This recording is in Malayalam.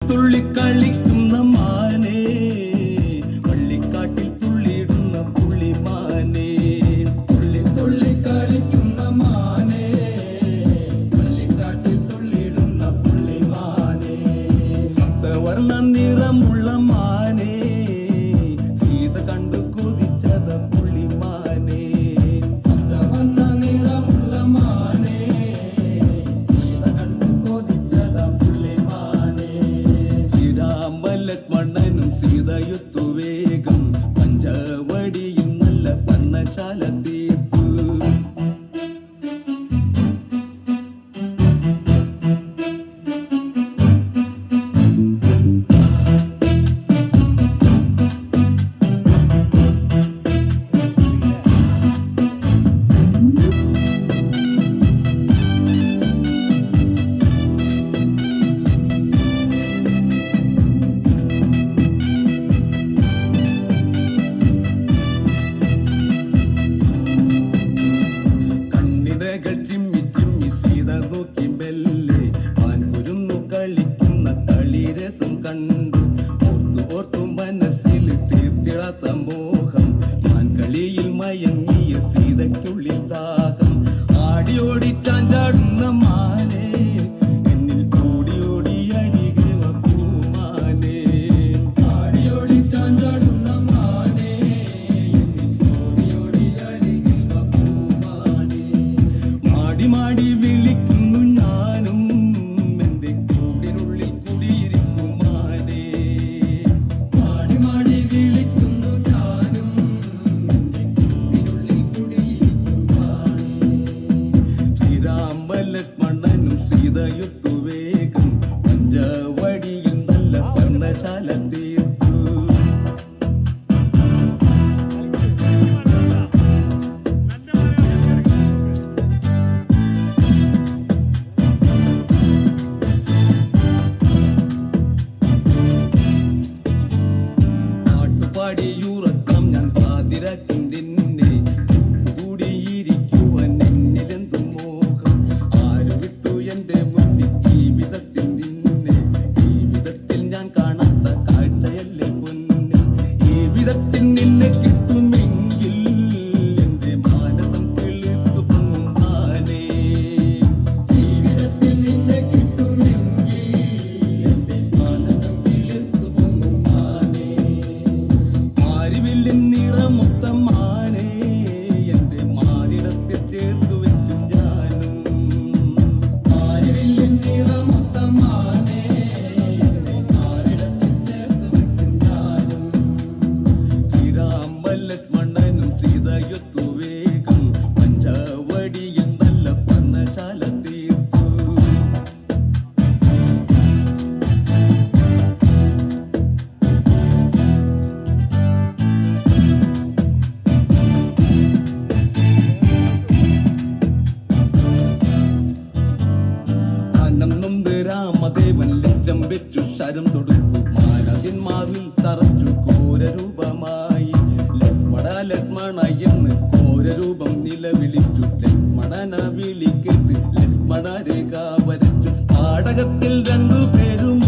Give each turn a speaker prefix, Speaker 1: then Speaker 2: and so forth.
Speaker 1: തുള്ളി കളിക്കുന്ന മാനേ, വള്ളിക്കാട്ടിൽ തുള്ളിയിടുന്ന പുള്ളിമാനേ. തുള്ളി തുള്ളി കളിക്കുന്ന മാനേ, വള്ളിക്കാട്ടിൽ തുള്ളിയിടുന്ന പുള്ളിമാനേ. സപ്തവർണ്ണ നിറമുള്ള മാനേ, സീത കണ്ടു കൊതിച്ചത പുള്ളിമാനേ. സപ്തവർണ്ണ നിറമുള്ള മാനേ, സീത കണ്ടു കൊതിച്ചത പുള്ളിമാനേ. ശ്രീരാമലക്ഷ്മണനും സീതയുത്തു വേഗം പഞ്ചവടിയിൽ നല്ല പർണശാല തീർത്തു. കണ്ണിടകൾ ചിമ്മി ചിമ്മി സീത നോക്കി മെല്ലെ മാൻകുരുന്നു കളിക്കുന്ന കളിരസം കണ്ടു. ഓർത്തു ഓർത്തു മനസ്സിൽ തീർത്തിടാത്ത മോഹം, മാൻകളിയിൽ മയങ്ങിയ സീതയ്ക്കുള്ളിൽ ദാഹം. ആടിയോടി ചാഞ്ചാടുന്ന മാനേ, എന്നിൽ കൂടി ഓടി അരികെ വാ പൂമാനേ. ആടിയോടി ചാഞ്ചാടുന്ന മാനേ, എന്നിൽ കൂടി ഓടി അരികെ വാ പൂമാനേ. മാടി മാടി വിളിക്കുന്നു ഞാനും, എന്റെ കൂടിനുള്ളിൽ കുടിയിരിക്കും മാനേ. മാടി മാടി വിളിക്കുന്നു ഞാനും, എന്റെ കൂടിനുള്ളിൽ കുടിയിരിക്കും മാനേ. ശ്രീരാമലക്ഷ്മണനും സീതയുത്തു വേഗം പഞ്ചവടിയിൽ നല്ല പർണശാല തീർത്തു. പാട്ടുപാടിയുറക്കം ഞാൻ പാതിരാക്കും നിന്നെ, കൂടിയിരിക്കുവാൻ എന്നിലെന്തും മോഹം. ആരു വിട്ടു എന്റെ മുന്നിൽ ജീവിതത്തിൽ നിന്നെ, ജീവിതത്തിൽ ഞാൻ കാണാത്ത കാഴ്ചയല്ലേ പൊന്നെ. ജീവിതത്തിൽ നിന്നെ കിട്ടുമെങ്കിൽ എന്റെ മാനസം കിളിർത്തു പൊങ്ങും മാനേ. ജീവിതത്തിൽ നിന്നെ കിട്ടുമെങ്കിൽ എന്റെ മാനസം കിളിർത്തു പൊങ്ങും മാനേ. മാരിവില്ലിൻ നിറമൊത്ത മാനേ, എന്റെ മാനിടത്തിൽ ചേർത്തു വെക്കും ഞാനും. മാരിവില്ലിൻ നിറമൊത്ത മാനേ, എന്റെ മാനിടത്തിൽ ചേർത്തു വെക്കും ഞാനും. ശ്രീരാമലക്ഷ്മണനും സീതയൊത്തു വേഗം പഞ്ചവടിയിൽ നല്ല പർണശാല തീർത്തു. അനം നൊന്ത് രാമദേവൻ ലജ്ജം വെച്ചു ശരം തൊടുത്തു. മാനതിന്മാവിൽ തറച്ചു ഘോരരൂപമായി. ലക്ഷ്മണ ലക്ഷ്മണ എന്ന് ഘോരരൂപം നിലവിളിച്ചു. ലക്ഷ്മണന വിളിക്കേട്ട് ലക്ഷ്മണ രേഖ വരച്ചു. താടകത്തിൽ രണ്ടുപേരും